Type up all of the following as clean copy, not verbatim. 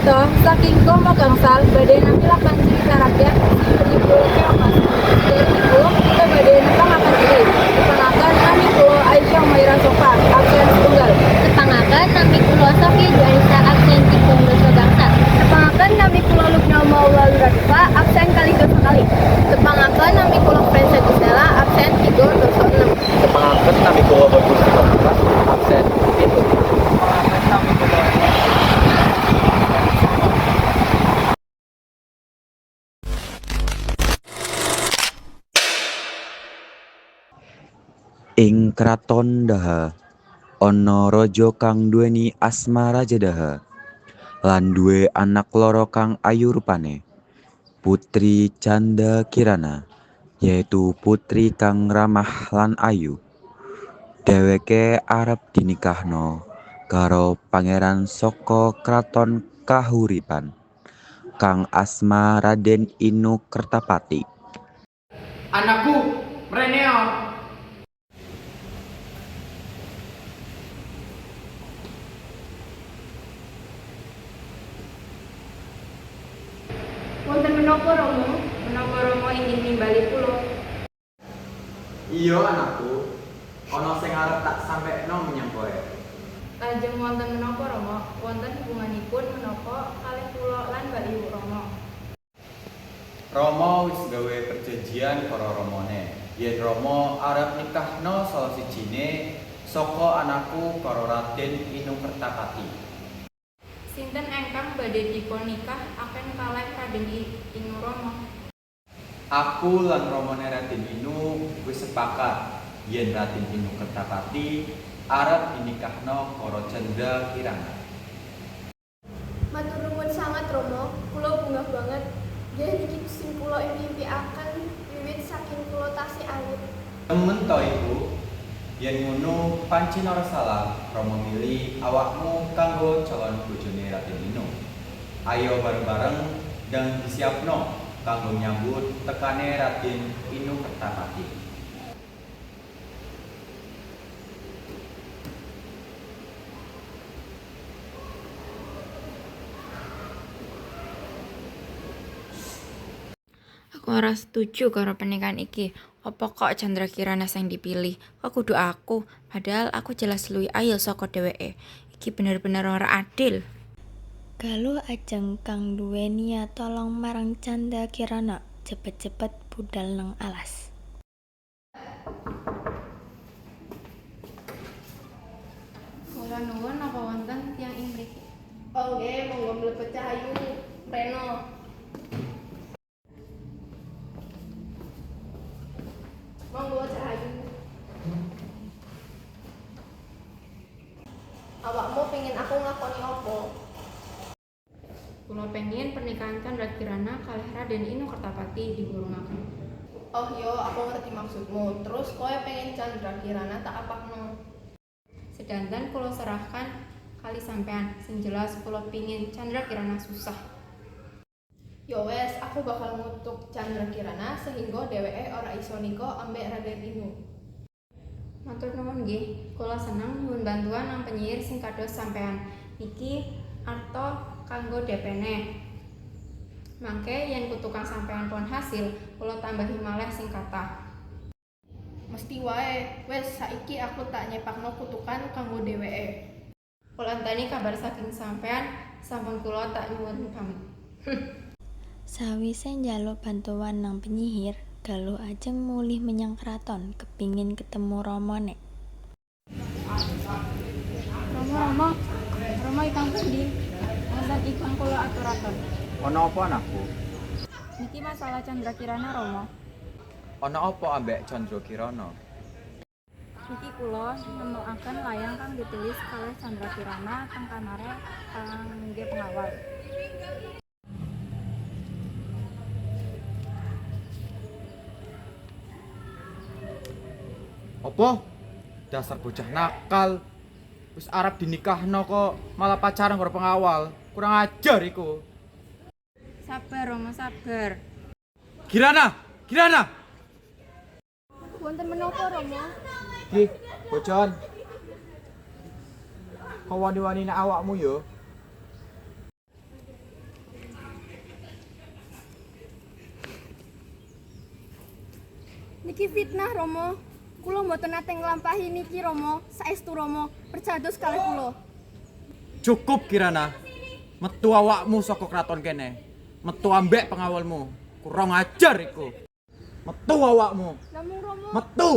toh, saking ko mo gangsal, badai namilakan cerita rakyat, si penibul keomas. Dari itu, kita badai nepangakan diri. Nepangakan nami ko Aisyah Maira Sofa, absen tunggal. Nepangaken nami kula Sofi Dwanisa absen tipung dosa bangsa. Nepangaken nami kula Lubna Maula Luradupa absen kali dosa kali. Nepangaken nami kula Prinses Gisela absen 3 dosa 6. Semangatkan kami bawa berkursi absen itu. Semangatkan kami bawa ing kraton Daha ana raja kang duweni asma Raja Daha lan duwe anak loro kang ayu rupane, Putri Canda Kirana, yaitu putri kang ramah lan ayu. Dheweke arep dinikahno karo pangeran saka kraton Kahuripan kang asma Raden Inu Kertapati. Anakku, mreneo. Wonten menapa Romo? Menapa Romo ingin nimbali kula? Iya anakku, ana sing arep tak sampekno menyang kowe. Lajeng wonten menapa Romo? Wonten hubunganipun menapa kalih kula lan Mbak Ibu Romo? Rama wis gawe perjanjian karo Ramane. Yen Rama arep nikahno salah sijine saka anakku karo Raden Inu Kertapati. Sinten ingkang badhe dipun nikah akan kalih Raden Inu Romo? Aku lan Ramane Raden Inu wis sepakat yen Raden Inu Kertapati arep dinikahno karo Canda Kirana. Matur nuwun sangat Romo, kula bungah banget. Yen iki sing kula impi-impiaken wiwit saking kula tasih alit. Temen to iku, yen ngono pancen ora salah Rama milih awakmu kanggo calon bojone Raden Inu. Ayo bareng-bareng dan disiapno kanggo nyambut tekane Raden Inu Kertapati. Aku ora setuju karo pernikahan iki. Apa kok Chandra Kirana sing dipilih? Kok kudu aku? Padahal aku jelas luwih ayu saka dheweke. Iki bener-bener ora adil. Galuh ajeng kang duweni tolong marang Canda Kirana, cepet-cepet budal nang alas. Kula nuwun napa wonten tiyang ing mriki? Oh nggih, monggo mlebet Cahayu, Reno. Monggo Cahayu. Awakmu pengen aku ngakoni apa? Kula pengin pernikahan Chandra Kirana kalih Raden Inu Kertapati diburungaken. Oh yo, aku ngerti maksudmu. Terus kowe pengen Chandra Kirana tak apakno? Sedanten kula serahkan kali sampean, sing jelas kula pingin Chandra Kirana susah. Yo wes, aku bakal ngutuk Chandra Kirana sehingga dheweke ora iso nikah ambek Raden Inu. Matur nuwun nggih, kula seneng nyuwun bantuan nang penyihir sing kados sampean. Niki arta kanggo DP-ne. Mangke yen kutukan sampean pun hasil, kula tambahi malih sing kathah. Mesti wae, wes saiki aku tak nyepakno kutukan kanggo dheweke. Kula enteni kabar saking sampean, sampun kula tak nyuwun pamit. Sawise njaluk bantuan nang penyihir, Galuh ajeng mulih menyang kraton kepingin ketemu Ramane. Rama ikang pundi? Wonten ikang kula aturaken. Ana apa anakku? Niki masalah Chandra Kirana Rama. Ana apa ambek Candra Kirana? Niki kula nemokaken layang kang ditulis kalih Chandra Kirana teng kamare kangge pengawal. Apa? Dasar bocah nakal. Wis arep dinikahno kok malah pacaran karo pengawal. Kurang ajar iku. Sabar Rama, sabar. Kirana, Kirana. Wonten menapa Rama? Nggih, bojon. Kau wani-wanine awakmu yo. Niki fitnah Romo. Kulo mboten nate nglampahi niki Romo. Saestu Romo, percados kalih kulo. Cukup Kirana. Metu awakmu saka kraton kene. Metu ambek pengawalmu. Kurang ajar iku. Metu awakmu. Namung Romo. Metu.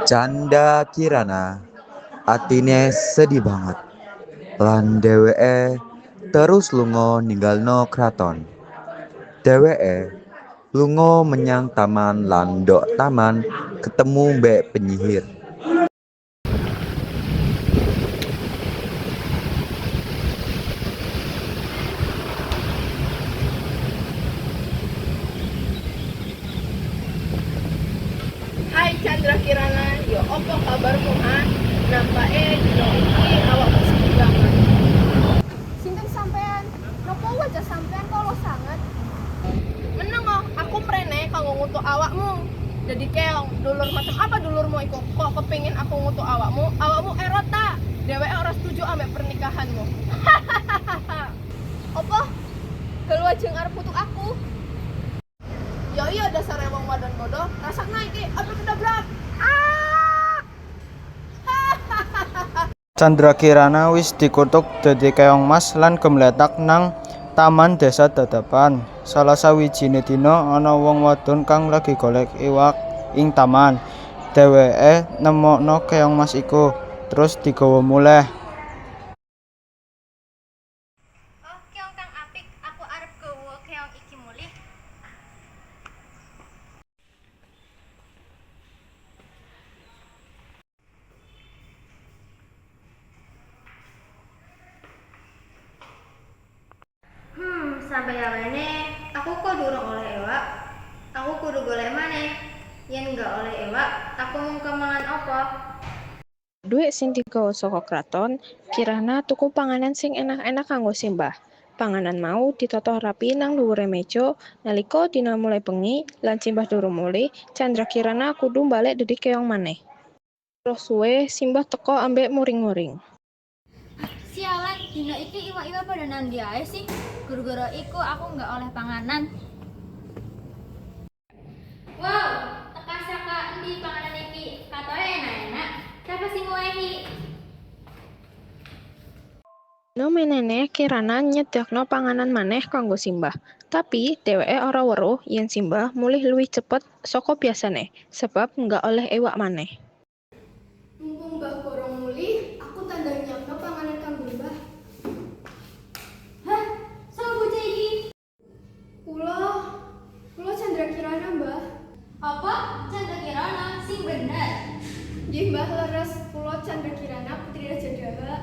Canda Kirana atine sedih banget lan dheweke terus lunga ninggalno kraton. Dheweke lunga menyang taman lan ndok taman ketemu mbek penyihir. Hai Chandra Kirana, yo opo kabarmu ha? Nampake dino iki awakmu sedih banget. Sinten sampean? Nopo wajah sampean kalau sangat? Meneng oh, aku mrene kanggo ngutuk awakmu. Jadi keong, dulur macam apa dulurmu iku? Kok kepingin aku ngutuk awakmu? Awakmu erot ta? Dheweke ora setuju ambek pernikahanmu. Opo? Galu ajeng arep kutuk aku. Ya iya dasar wong wadon bodoh, rasakna iki aduh kedabrak. Chandra Kirana wis dikutuk dadi keong mas lan gemletak nang taman desa dadapan. Salah sawijine dina ana wong wadon kang lagi golek iwak ing taman. Dheweke nemokno keong mas iku, terus digawa muleh. Oh, keong kang apik, aku arep gawa keong iki mulih. Sampai yang ini aku kok durung oleh ewak. Aku kudu golek maneh. Yen enggak oleh ewak, aku mung kemangan apa? Duit sing digawa saka kraton, Kirana tuku panganan sing enak-enak kanggo Simbah. Panganan mau ditata rapi nang dhuwure meja. Nalika dina mulai bengi lan Simbah durung mulih, Chandra Kirana kudu balik dadi keong maneh. Terus suwe Simbah teka ambek muring-muring. Sialan, dina iki iwak-iwak pada nandi ae sih. Gara-gara iku aku nggak oleh panganan. Wow, teka saka endi panganan iki? Katoke enak-enak. Siapa sing ngoehi? No menene Kirana nyediakno panganan maneh kanggo Simbah. Tapi dheweke ora weruh yen Simbah mulih luwih cepet saka biasane, sebab nggak oleh ewak maneh. Mumpung Mbah gorong mulih, aku tanda nyiapno panganan kanggo Mbah. Hah? Sapa bocah iki? Kulo Chandra Kirana, Mbah. Apa? Chandra Kirana sing bener. Nggih Mbah leres, kulo Chandra Kirana Putri Raja Daha.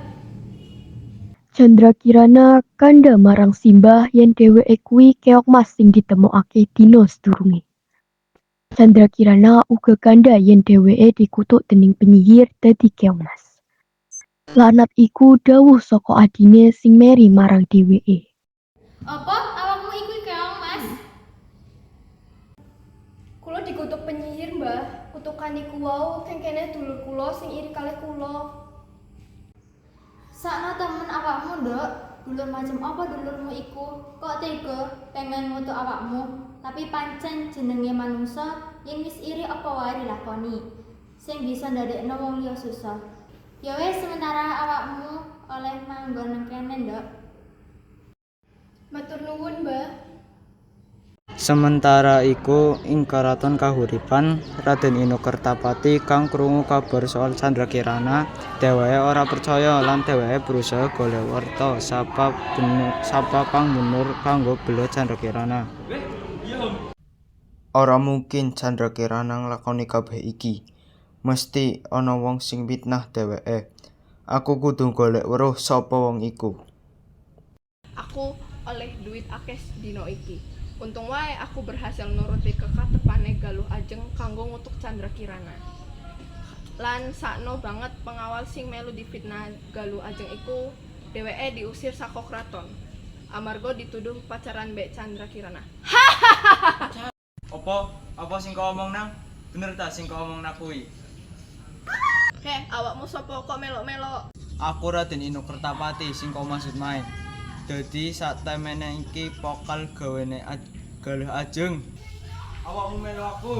Chandra Kirana kandha marang Simbah yen dheweke kuwi keong mas sing ditemokake dina sedurunge. Chandra Kirana uga kandha yen dheweke dikutuk dening penyihir dadi keong mas. Lanat iku dawuh saka adine sing meri marang dheweke. Apa awakmu iku keong mas? Kulo dikutuk penyihir, Mbah. Kutukan iku wau kengkene dulur kulo sing iri kalih kulo. Sakno temen awakmu, Nduk. Dulur macam apa dulurmu iku? Kok tega pengen ngutuk awakmu? Tapi pancen jenenge manungsa, yen wis iri apa wae dilakoni. Sing bisa ndadekno wong liya susah. Ya wis sementara awakmu oleh manggon nang kene, Nduk. Matur nuwun, Mbah. Sementara iku ing karaton kahuripan Raden Inokertapati kang krungu kabar soal Chandra Kirana, dheweke ora percaya lan dheweke berusaha golek warta sapa pang munur kanggo bela Chandra Kirana. Ora mungkin Chandra Kirana nglakoni kabeh iki. Mesti ana wong sing fitnah dheweke. Aku kudu golek weruh sapa wong iku. Aku oleh duit akeh dino iki. Untung wae aku berhasil nuruti kekatepane Galuh Ajeng kanggo ngutuk Chandra Kirana. Lan sakno banget pengawal sing melu difitnah Galuh Ajeng iku dheweke diusir saka kraton. Amarga dituduh pacaran mbek Chandra Kirana. Apa sing kau omong nang? Bener ta sing kau omong nak kuwi? Heh, awakmu sapa kok melok-melok? Aku Raden Inu Kertapati sing kok maksud main. Dadi sak temene iki pokal gawene galuh ajeng. Awakmu melu aku.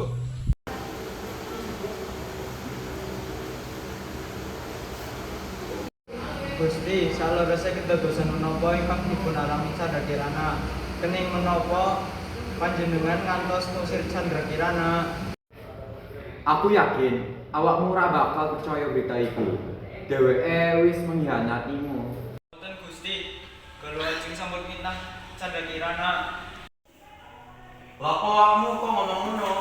Gusti, salorese kedadosan menapa ingkang dipun alami Candra Kirana. Kening menapa panjenengan ngantos ngusir Candra Kirana? Aku yakin awakmu ora bakal percaya berita iku. Dheweke wis mengkhianatimu. Mboten Gusti, galuh ajeng sampun mitah Candra Kirana. Lah kok awakmu kok ngomong ngono?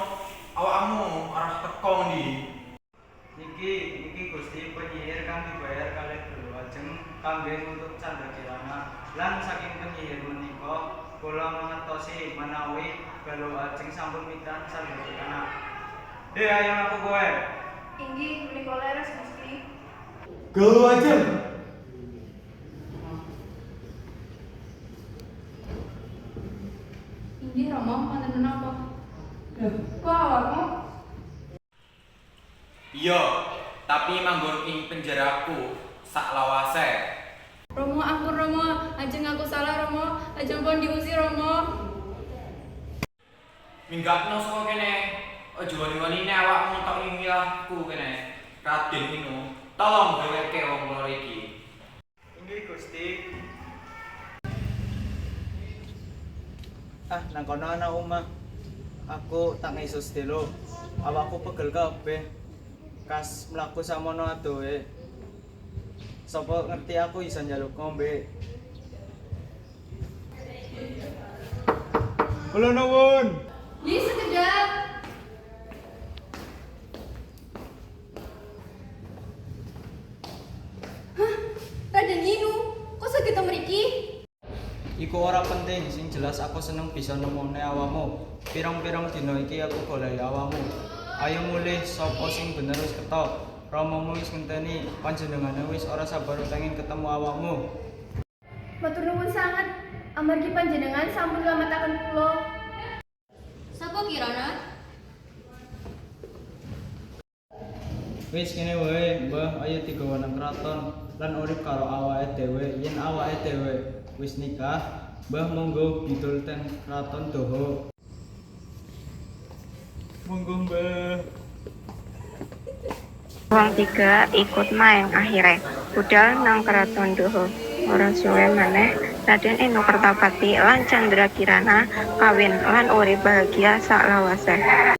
Awakmu arah teko ndi? Niki Gusti penyihir kang dibayar kalih galuh ajeng kangge nuntut Candra Kirana. Lan saking penyihir menika kula mengetosi menawi galuh ajeng sampun mitah Candra Kirana. Ayo aku kowe. Inggih menika leres Gusti. Galuh ajeng. Inggih Rama, wonten menapa? Kok awakmu? Iya, tapi manggon ing penjaraku sak lawase. Romo, ampun Romo, ajeng aku salah Romo, ajeng pun diusir Romo. Minggatno saka kene. Aja wani-wanine awakmu tok ing wilahku kene. Raden Inu, tolong dheweke wong loro iki. Inggih Gusti. Nang kono ana omah. Aku tak ngisus delo. Awakku pegel kabeh. Kas mlaku samono adohe. Sapa ngerti aku iso njaluk ngombe. Kula nuwun. Nggih sekedap. Raden Inu, kok saged mriki? Iku ora penting, sing jelas aku seneng bisa nemone awakmu. Pirang-pirang dina iki aku goleki awakmu. Ayo mulih sapa sing bener wis ketok. Ramamu wis ngenteni, panjenengane wis ora sabar pengin ketemu awakmu. Matur nuwun sanget, amargi panjenengan sampun nglamataken kula. Sapa Kirana? Wis kene wae, Mbah, ayo digawa nang kraton lan urip karo awake dhewe. Yen awake dhewe wis nikah, Mbah monggo bidul ten kraton Doho. Monggo, Mbah. Wong tiga ikut main akhirnya budal nang keraton Doho. Ora suwe maneh Raden Inu Kertapati lan Candra Kirana kawin lan urip bahagia sak lawase.